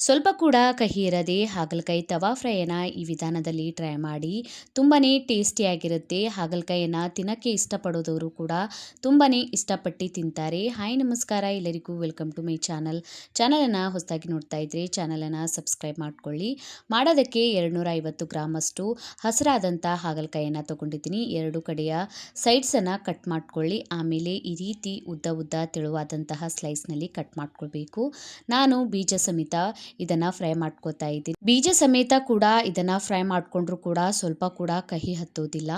ಸ್ವಲ್ಪ ಕೂಡ ಕಹಿ ಇರದೆ ಹಾಗಲಕಾಯಿ ತವಾ ಫ್ರೈಯನ್ನು ಈ ವಿಧಾನದಲ್ಲಿ ಟ್ರೈ ಮಾಡಿ. ತುಂಬನೇ ಟೇಸ್ಟಿಯಾಗಿರುತ್ತೆ. ಹಾಗಲಕಾಯಿಯನ್ನು ತಿನ್ನೋಕ್ಕೆ ಇಷ್ಟಪಡೋದವರು ಕೂಡ ತುಂಬನೇ ಇಷ್ಟಪಟ್ಟು ತಿಂತಾರೆ. ಹಾಯ್ ನಮಸ್ಕಾರ ಎಲ್ಲರಿಗೂ, ವೆಲ್ಕಮ್ ಟು ಮೈ ಚಾನಲ್. ಚಾನಲನ್ನು ಹೊಸದಾಗಿ ನೋಡ್ತಾ ಇದ್ರೆ ಚಾನಲನ್ನು ಸಬ್ಸ್ಕ್ರೈಬ್ ಮಾಡ್ಕೊಳ್ಳಿ. ಮಾಡೋದಕ್ಕೆ 250 ಗ್ರಾಮ್ ಅಷ್ಟು ಹಸಿರಾದಂಥ ಹಾಗಲಕಾಯಿಯನ್ನು ತೊಗೊಂಡಿದ್ದೀನಿ. ಎರಡು ಕಡೆಯ ಸೈಡ್ಸನ್ನು ಕಟ್ ಮಾಡ್ಕೊಳ್ಳಿ. ಆಮೇಲೆ ಈ ರೀತಿ ಉದ್ದ ಉದ್ದ ತೆಳುವಾದಂತಹ ಸ್ಲೈಸ್ನಲ್ಲಿ ಕಟ್ ಮಾಡ್ಕೊಳ್ಬೇಕು. ನಾನು ಬೀಜ ಸಮೇತ ಇದನ್ನ ಫ್ರೈ ಮಾಡ್ಕೋತಾ ಇದ್ದೀನಿ. ಬೀಜ ಸಮೇತ ಕೂಡ ಇದನ್ನ ಫ್ರೈ ಮಾಡ್ಕೊಂಡ್ರು ಕೂಡ ಸ್ವಲ್ಪ ಕೂಡ ಕಹಿ ಹತ್ತೋದಿಲ್ಲ.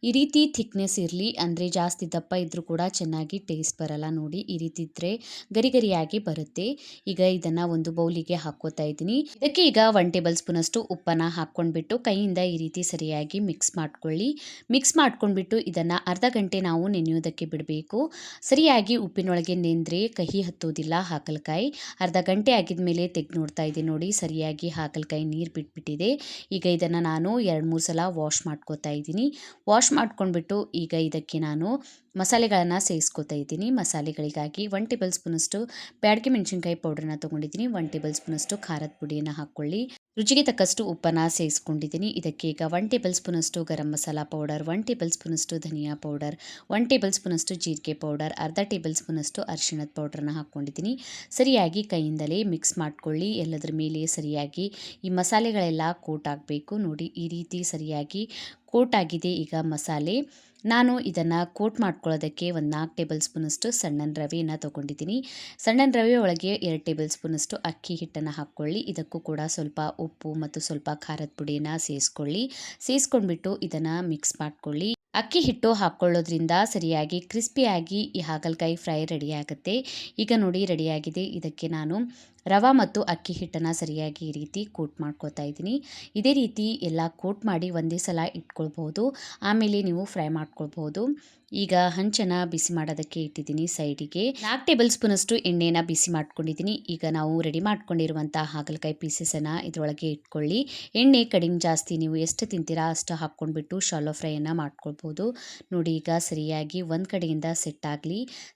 ಈ ರೀತಿ ಥಿಕ್ನೆಸ್ ಇರಲಿ, ಅಂದ್ರೆ ಜಾಸ್ತಿ ದಪ್ಪ ಇದ್ರೂ ಕೂಡ ಚೆನ್ನಾಗಿ ಟೇಸ್ಟ್ ಬರಲ್ಲ. ನೋಡಿ, ಈ ರೀತಿ ಇದ್ರೆ ಗರಿ ಗರಿಯಾಗಿ ಬರುತ್ತೆ. ಈಗ ಇದನ್ನ ಒಂದು ಬೌಲಿಗೆ ಹಾಕೋತಾ ಇದ್ದೀನಿ. ಇದಕ್ಕೆ ಈಗ 1 ಟೇಬಲ್ ಸ್ಪೂನ್ ಅಷ್ಟು ಉಪ್ಪನ್ನ ಹಾಕೊಂಡ್ಬಿಟ್ಟು ಕೈಯಿಂದ ಈ ರೀತಿ ಸರಿಯಾಗಿ ಮಿಕ್ಸ್ ಮಾಡ್ಕೊಳ್ಳಿ. ಮಿಕ್ಸ್ ಮಾಡ್ಕೊಂಡ್ಬಿಟ್ಟು ಇದನ್ನ ಅರ್ಧ ಗಂಟೆ ನಾವು ನೆನೆಯೋದಕ್ಕೆ ಬಿಡಬೇಕು. ಸರಿಯಾಗಿ ಉಪ್ಪಿನೊಳಗೆ ನೆಂದ್ರೆ ಕಹಿ ಹತ್ತೋದಿಲ್ಲ ಹಾಗಲಕಾಯಿ. ಅರ್ಧ ಗಂಟೆ ಆಗಿದ್ಮೇಲೆ ತೆಗೆದು ನೋಡ್ತಾ ಇದ್ದೀನಿ. ನೋಡಿ, ಸರಿಯಾಗಿ ಹಾಗಲಕಾಯಿ ನೀರು ಬಿಟ್ಬಿಟ್ಟಿದೆ. ಈಗ ಇದನ್ನು ನಾನು 2-3 ಸಲ ವಾಶ್ ಮಾಡ್ಕೋತಾ ಇದ್ದೀನಿ. ವಾಶ್ ಮಾಡ್ಕೊಂಡ್ಬಿಟ್ಟು ಈಗ ಇದಕ್ಕೆ ನಾನು ಮಸಾಲೆಗಳನ್ನು ಸೇರಿಸ್ಕೋತಾ ಇದ್ದೀನಿ. ಮಸಾಲೆಗಳಿಗಾಗಿ 1 ಟೇಬಲ್ ಸ್ಪೂನ್ ಅಷ್ಟು ಬ್ಯಾಡಗಿ ಮೆಣಸಿನಕಾಯಿ ಪೌಡರ್ನ ತೊಗೊಂಡಿದ್ದೀನಿ. 1 ಟೇಬಲ್ ಸ್ಪೂನ್ ಅಷ್ಟು ಖಾರದ ಪುಡಿಯನ್ನು ಹಾಕ್ಕೊಳ್ಳಿ. ರುಚಿಗೆ ತಕ್ಕಷ್ಟು ಉಪ್ಪನ್ನು ಸೇರಿಸ್ಕೊಂಡಿದ್ದೀನಿ. ಇದಕ್ಕೆ ಈಗ 1 ಟೇಬಲ್ ಸ್ಪೂನ್ ಅಷ್ಟು garam masala powder, 1 table spoon ಅಷ್ಟು ಧನಿಯಾ ಪೌಡರ್, 1 ಟೇಬಲ್ ಸ್ಪೂನ್ ಅಷ್ಟು ಜೀರಿಗೆ ಪೌಡರ್, ಅರ್ಧ ಟೇಬಲ್ ಸ್ಪೂನ್ ಅಷ್ಟು ಅರಿಶಿಣದ ಪೌಡರ್ನ ಹಾಕ್ಕೊಂಡಿದ್ದೀನಿ. ಸರಿಯಾಗಿ ಕೈಯಿಂದಲೇ ಮಿಕ್ಸ್ ಮಾಡ್ಕೊಳ್ಳಿ. ಎಲ್ಲದರ ಮೇಲೆ ಸರಿಯಾಗಿ ಈ ಮಸಾಲೆಗಳೆಲ್ಲ ಕೋಟ್ ಆಗಬೇಕು. ನೋಡಿ, ಈ ರೀತಿ ಸರಿಯಾಗಿ ಕೋಟ್ ಆಗಿದೆ ಈಗ ಮಸಾಲೆ. ನಾನು ಇದನ್ನು ಕೋಟ್ ಮಾಡ್ಕೊಳ್ಳೋದಕ್ಕೆ ಒಂದು 4 ಟೇಬಲ್ ಸ್ಪೂನ್ ಅಷ್ಟು ಸಣ್ಣನ ರವೆಯನ್ನು ತೊಗೊಂಡಿದ್ದೀನಿ. ಸಣ್ಣನ ರವೆ ಒಳಗೆ 2 ಟೇಬಲ್ ಸ್ಪೂನ್ ಅಷ್ಟು ಅಕ್ಕಿ ಹಿಟ್ಟನ್ನು ಹಾಕ್ಕೊಳ್ಳಿ. ಇದಕ್ಕೂ ಕೂಡ ಸ್ವಲ್ಪ ಉಪ್ಪು ಮತ್ತು ಸ್ವಲ್ಪ ಖಾರದ ಪುಡಿಯನ್ನು ಸೇರಿಸ್ಕೊಂಡ್ಬಿಟ್ಟು ಇದನ್ನು ಮಿಕ್ಸ್ ಮಾಡ್ಕೊಳ್ಳಿ. ಅಕ್ಕಿ ಹಿಟ್ಟು ಹಾಕ್ಕೊಳ್ಳೋದ್ರಿಂದ ಸರಿಯಾಗಿ ಕ್ರಿಸ್ಪಿಯಾಗಿ ಈ ಹಾಗಲಕಾಯಿ ಫ್ರೈ ರೆಡಿ ಆಗುತ್ತೆ. ಈಗ ನೋಡಿ, ರೆಡಿಯಾಗಿದೆ. ಇದಕ್ಕೆ ನಾನು ರವೆ ಮತ್ತು ಅಕ್ಕಿ ಹಿಟ್ಟನ್ನು ಸರಿಯಾಗಿ ಈ ರೀತಿ ಕೋಟ್ ಮಾಡ್ಕೋತಾ ಇದ್ದೀನಿ. ಇದೇ ರೀತಿ ಎಲ್ಲ ಕೋಟ್ ಮಾಡಿ ಒಂದೇ ಸಲ ಇಟ್ಕೊಳ್ಬೋದು. ಆಮೇಲೆ ನೀವು ಫ್ರೈ ಮಾಡ್ಕೊಳ್ಬೋದು. ಈಗ ಹಂಚನ್ನು ಬಿಸಿ ಮಾಡೋದಕ್ಕೆ ಇಟ್ಟಿದ್ದೀನಿ. ಸೈಡಿಗೆ 4 ಟೇಬಲ್ ಸ್ಪೂನ್ ಅಷ್ಟು ಎಣ್ಣೆನ ಬಿಸಿ ಮಾಡ್ಕೊಂಡಿದ್ದೀನಿ. ಈಗ ನಾವು ರೆಡಿ ಮಾಡ್ಕೊಂಡಿರುವಂಥ ಹಾಗಲಕಾಯಿ ಪೀಸಸನ್ನು ಇದರೊಳಗೆ ಇಟ್ಕೊಳ್ಳಿ. ಎಣ್ಣೆ ಕಡಿಮೆ ಜಾಸ್ತಿ ನೀವು ಎಷ್ಟು ತಿಂತೀರಾ ಅಷ್ಟು ಹಾಕ್ಕೊಂಡ್ಬಿಟ್ಟು ಶಾಲೋ ಫ್ರೈಯನ್ನು ಮಾಡ್ಕೊಳ್ಬೋದು. ನೋಡಿ, ಈಗ ಸರಿಯಾಗಿ ಒಂದು ಕಡೆಯಿಂದ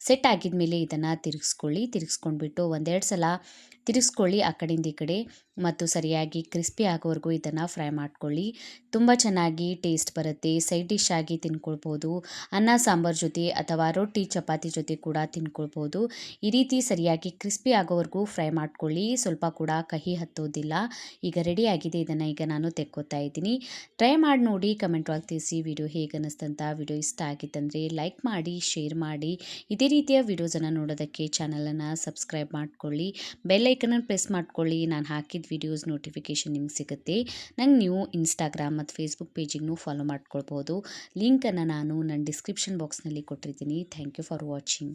ಸೆಟ್ ಆಗಿದ್ಮೇಲೆ ಇದನ್ನು ತಿರುಗಿಸ್ಕೊಂಡ್ಬಿಟ್ಟು ಒಂದೆರಡು ಸಲ ತಿರುಗಿಸ್ಕೊಳ್ಳಿ ಆ ಕಡೆಯಿಂದ ಈ ಕಡೆ, ಮತ್ತು ಸರಿಯಾಗಿ ಕ್ರಿಸ್ಪಿ ಆಗೋವರೆಗೂ ಇದನ್ನು ಫ್ರೈ ಮಾಡ್ಕೊಳ್ಳಿ. ತುಂಬ ಚೆನ್ನಾಗಿ ಟೇಸ್ಟ್ ಬರುತ್ತೆ. ಸೈಡ್ ಡಿಶ್ ಆಗಿ ತಿನ್ಕೊಳ್ಬೋದು, ಅನ್ನ ಸಾಂಬಾರು ಜೊತೆ ಅಥವಾ ರೊಟ್ಟಿ ಚಪಾತಿ ಜೊತೆ ಕೂಡ ತಿನ್ಕೊಳ್ಬೋದು. ಈ ರೀತಿ ಸರಿಯಾಗಿ ಕ್ರಿಸ್ಪಿ ಆಗೋವರೆಗೂ ಫ್ರೈ ಮಾಡ್ಕೊಳ್ಳಿ. ಸ್ವಲ್ಪ ಕೂಡ ಕಹಿ ಹತ್ತೋದಿಲ್ಲ. ಈಗ ರೆಡಿ ಆಗಿದೆ. ಇದನ್ನು ಈಗ ನಾನು ತೆಕ್ಕೋತಾ ಇದ್ದೀನಿ. ಟ್ರೈ ಮಾಡಿ ನೋಡಿ, ಕಮೆಂಟ್ ಒಳಗೆ ತಿಳಿಸಿ ವಿಡಿಯೋ ಹೇಗೆ ಅನ್ನಿಸ್ತಂತ. ವಿಡಿಯೋ ಇಷ್ಟ ಆಗಿತ್ತಂದರೆ ಲೈಕ್ ಮಾಡಿ, ಶೇರ್ ಮಾಡಿ. ಇದೇ ರೀತಿಯ ವಿಡಿಯೋಸನ್ನು ನೋಡೋದಕ್ಕೆ ಚಾನಲನ್ನು ಸಬ್ಸ್ಕ್ರೈಬ್ ಮಾಡ್ಕೊಳ್ಳಿ. ಬೆಲ್ ಐಕನನ್ನು ಪ್ರೆಸ್ ಮಾಡ್ಕೊಳ್ಳಿ. ನಾನು ಹಾಕಿದ ವಿಡಿಯೋಸ್ ನೋಟಿಫಿಕೇಷನ್ ನಿಮ್ಗೆ ಸಿಗುತ್ತೆ. ನಂಗೆ ನೀವು ಇನ್ಸ್ಟಾಗ್ರಾಮ್ ಮತ್ತು ಫೇಸ್ಬುಕ್ ಪೇಜಿಗೂ ಫಾಲೋ ಮಾಡ್ಕೊಳ್ಬೋದು. ಲಿಂಕನ್ನು ನಾನು ನನ್ನ ಡಿಸ್ಕ್ರಿಪ್ಷನ್ ಬಾಕ್ಸ್ನಲ್ಲಿ ಕೊಟ್ಟಿರ್ತೀನಿ. Thank you for watching.